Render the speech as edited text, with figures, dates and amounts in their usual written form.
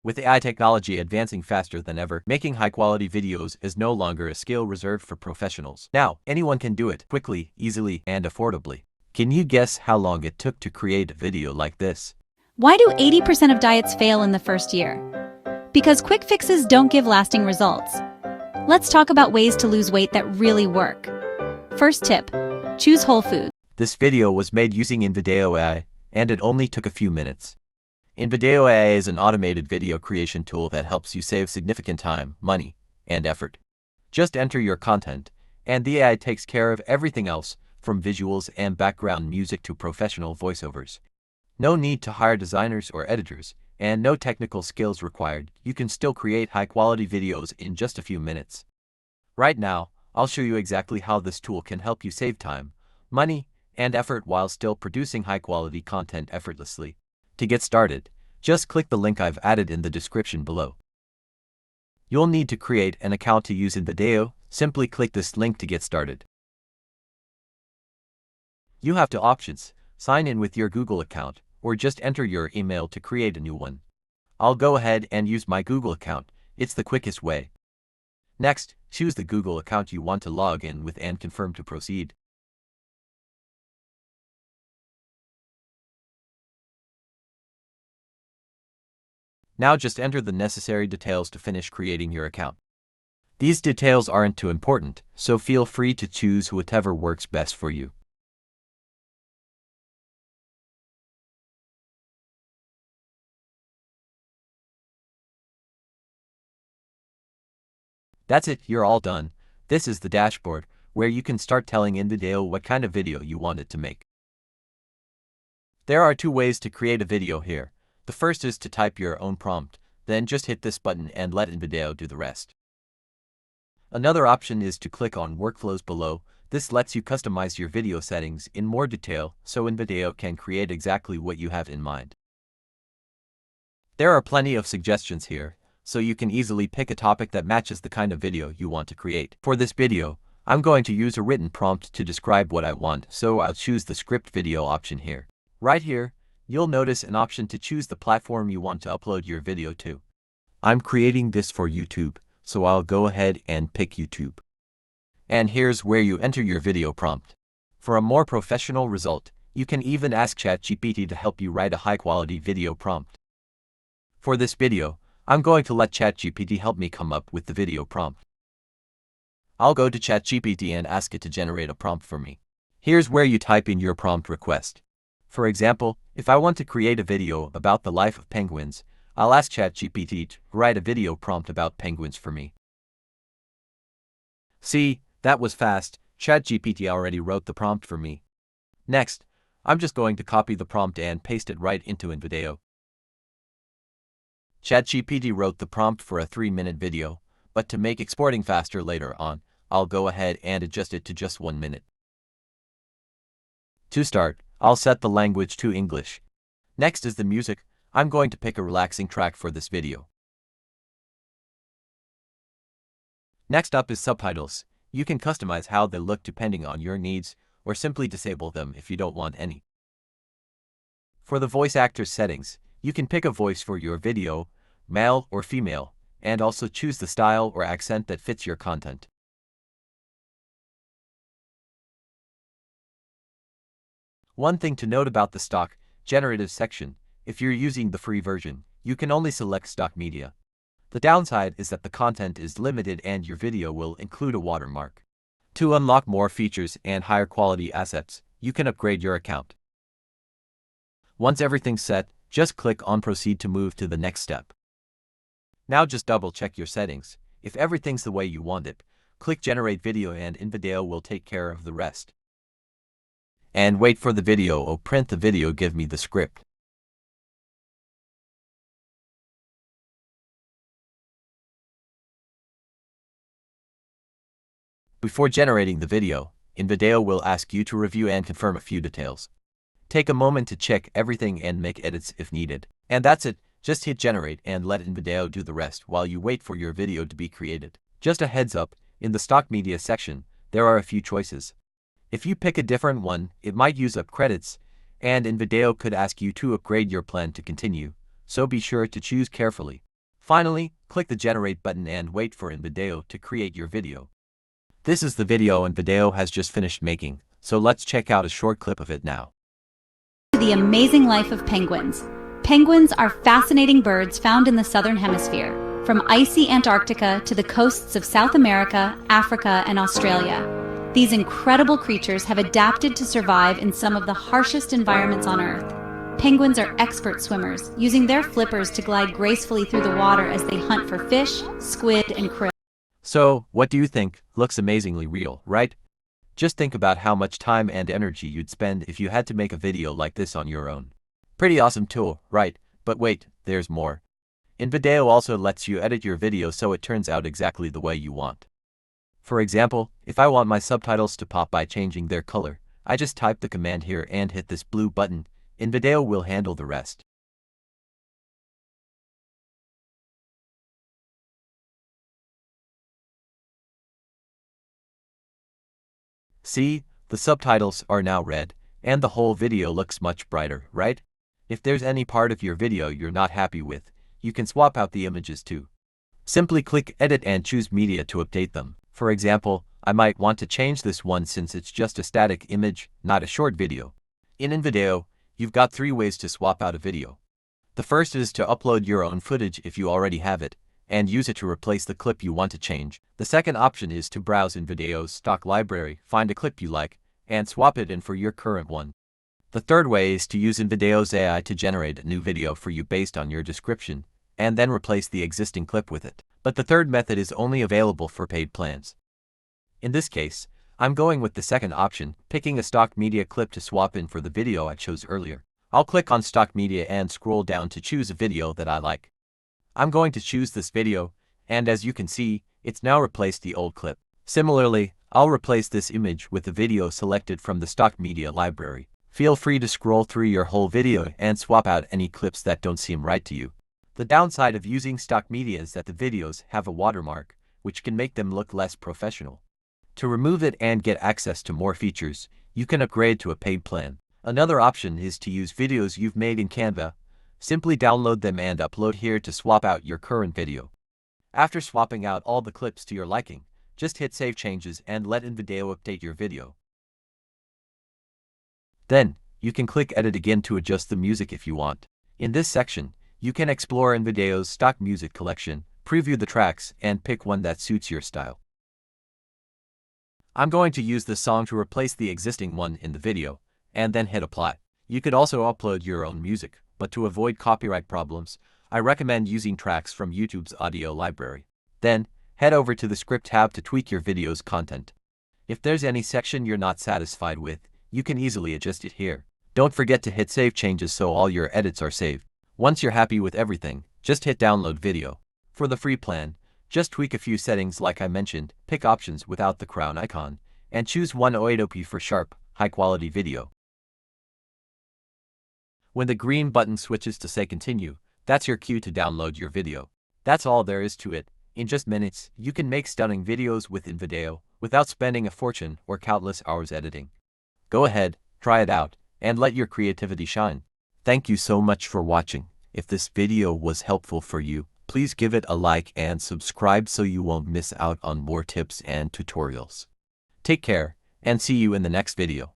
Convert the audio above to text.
With AI technology advancing faster than ever, making high-quality videos is no longer a skill reserved for professionals. Now, anyone can do it quickly, easily, and affordably. Can you guess how long it took to create a video like this? Why do 80% of diets fail in the first year? Because quick fixes don't give lasting results. Let's talk about ways to lose weight that really work. First tip, choose whole foods. This video was made using InVideo AI, and it only took a few minutes. InVideo AI is an automated video creation tool that helps you save significant time, money, and effort. Just enter your content, and the AI takes care of everything else, from visuals and background music to professional voiceovers. No need to hire designers or editors, and no technical skills required. You can still create high-quality videos in just a few minutes. Right now, I'll show you exactly how this tool can help you save time, money, and effort while still producing high-quality content effortlessly. To get started, just click the link I've added in the description below. You'll need to create an account to use InVideo. Simply click this link to get started. You have two options: sign in with your Google account, or just enter your email to create a new one. I'll go ahead and use my Google account. It's the quickest way. Next, choose the Google account you want to log in with and confirm to proceed. Now just enter the necessary details to finish creating your account. These details aren't too important, so feel free to choose whatever works best for you. That's it, you're all done. This is the dashboard, where you can start telling InVideo what kind of video you want it to make. There are two ways to create a video here. The first is to type your own prompt, then just hit this button and let InVideo do the rest. Another option is to click on Workflows below. This lets you customize your video settings in more detail so InVideo can create exactly what you have in mind. There are plenty of suggestions here, so you can easily pick a topic that matches the kind of video you want to create. For this video, I'm going to use a written prompt to describe what I want, so I'll choose the script video option here. Right here, you'll notice an option to choose the platform you want to upload your video to. I'm creating this for YouTube, so I'll go ahead and pick YouTube. And here's where you enter your video prompt. For a more professional result, you can even ask ChatGPT to help you write a high-quality video prompt. For this video, I'm going to let ChatGPT help me come up with the video prompt. I'll go to ChatGPT and ask it to generate a prompt for me. Here's where you type in your prompt request. For example, if I want to create a video about the life of penguins, I'll ask ChatGPT to write a video prompt about penguins for me. See, that was fast. ChatGPT already wrote the prompt for me. Next, I'm just going to copy the prompt and paste it right into InVideo. ChatGPT wrote the prompt for a 3-minute video, but to make exporting faster later on, I'll go ahead and adjust it to just 1 minute. To start, I'll set the language to English. Next is the music. I'm going to pick a relaxing track for this video. Next up is subtitles. You can customize how they look depending on your needs, or simply disable them if you don't want any. For the voice actor settings, you can pick a voice for your video, male or female, and also choose the style or accent that fits your content. One thing to note about the stock, generative section: if you're using the free version, you can only select stock media. The downside is that the content is limited and your video will include a watermark. To unlock more features and higher quality assets, you can upgrade your account. Once everything's set, just click on Proceed to move to the next step. Now just double check your settings. If everything's the way you want it, click Generate Video and InVideo will take care of the rest. And wait for the video or print the video. Give me the script. Before generating the video, InVideo will ask you to review and confirm a few details. Take a moment to check everything and make edits if needed. And that's it. Just hit generate and let InVideo do the rest while you wait for your video to be created. Just a heads up, in the stock media section, there are a few choices. If you pick a different one, it might use up credits, and InVideo could ask you to upgrade your plan to continue, so be sure to choose carefully. Finally, click the Generate button and wait for InVideo to create your video. This is the video InVideo has just finished making, so let's check out a short clip of it now. The amazing life of penguins. Penguins are fascinating birds found in the southern hemisphere, from icy Antarctica to the coasts of South America, Africa, and Australia. These incredible creatures have adapted to survive in some of the harshest environments on Earth. Penguins are expert swimmers, using their flippers to glide gracefully through the water as they hunt for fish, squid, and krill. So, what do you think? Looks amazingly real, right? Just think about how much time and energy you'd spend if you had to make a video like this on your own. Pretty awesome tool, right? But wait, there's more. InVideo also lets you edit your video so it turns out exactly the way you want. For example, if I want my subtitles to pop by changing their color, I just type the command here and hit this blue button. InVideo will handle the rest. See, the subtitles are now red, and the whole video looks much brighter, right? If there's any part of your video you're not happy with, you can swap out the images too. Simply click Edit and choose Media to update them. For example, I might want to change this one since it's just a static image, not a short video. In InVideo, you've got 3 ways to swap out a video. The first is to upload your own footage if you already have it, and use it to replace the clip you want to change. The second option is to browse InVideo's stock library, find a clip you like, and swap it in for your current one. The third way is to use InVideo's AI to generate a new video for you based on your description, and then replace the existing clip with it. But the third method is only available for paid plans. In this case, I'm going with the second option, picking a stock media clip to swap in for the video I chose earlier. I'll click on stock media and scroll down to choose a video that I like. I'm going to choose this video, and as you can see, it's now replaced the old clip. Similarly, I'll replace this image with the video selected from the stock media library. Feel free to scroll through your whole video and swap out any clips that don't seem right to you. The downside of using stock media is that the videos have a watermark, which can make them look less professional. To remove it and get access to more features, you can upgrade to a paid plan. Another option is to use videos you've made in Canva. Simply download them and upload here to swap out your current video. After swapping out all the clips to your liking, just hit Save Changes and let InVideo update your video. Then, you can click Edit again to adjust the music if you want. In this section, you can explore InVideo's stock music collection, preview the tracks, and pick one that suits your style. I'm going to use this song to replace the existing one in the video, and then hit Apply. You could also upload your own music, but to avoid copyright problems, I recommend using tracks from YouTube's audio library. Then, head over to the Script tab to tweak your video's content. If there's any section you're not satisfied with, you can easily adjust it here. Don't forget to hit Save Changes so all your edits are saved. Once you're happy with everything, just hit Download Video. For the free plan, just tweak a few settings like I mentioned, pick options without the crown icon, and choose 108p for sharp, high-quality video. When the green button switches to say Continue, that's your cue to download your video. That's all there is to it. In just minutes, you can make stunning videos with InVideo without spending a fortune or countless hours editing. Go ahead, try it out, and let your creativity shine. Thank you so much for watching. If this video was helpful for you, please give it a like and subscribe so you won't miss out on more tips and tutorials. Take care, and see you in the next video.